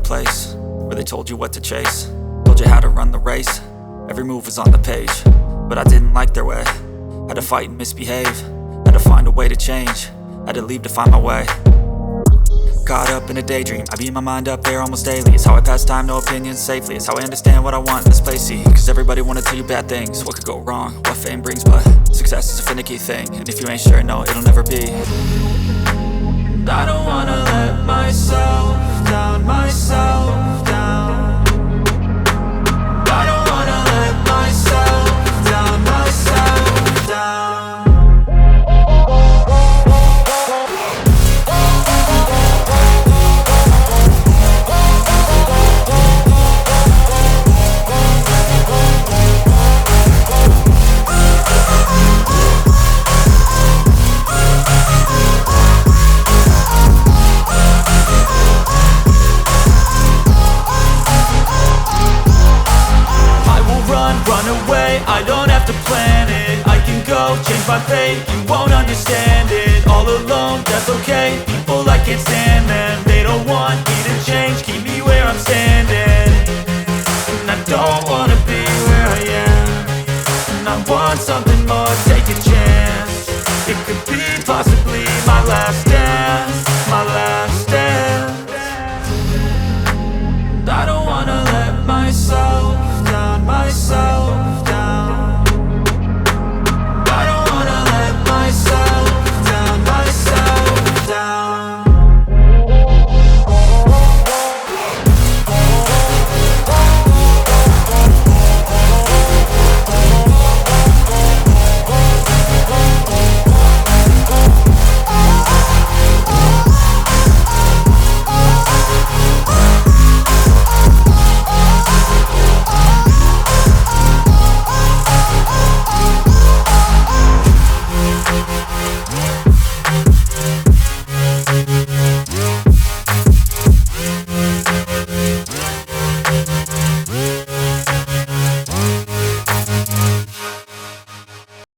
place where they told you what to chase, told you how to run the race. Every move was on the page, but I didn't like their way. Had to fight and misbehave, had to find a way to change, had to leave to find my way. Caught up in a daydream, I beat my mind up there almost daily. It's how I pass time, no opinions safely. It's how I understand what I want in this place, see. Cause everybody wanna tell you bad things, what could go wrong, what fame brings. But success is a finicky thing, and if you ain't sure, no, it'll never be. I don't wanna let myself down, myself down. I don't wanna let myself down, myself down. Run away, I don't have to plan it. I can go, change my fate, you won't understand it. All alone, that's okay, people I can't stand them. They don't want me to change, keep me where I'm standing. And I don't wanna be where I am, and I want something more, take a chance. It could be possibly my last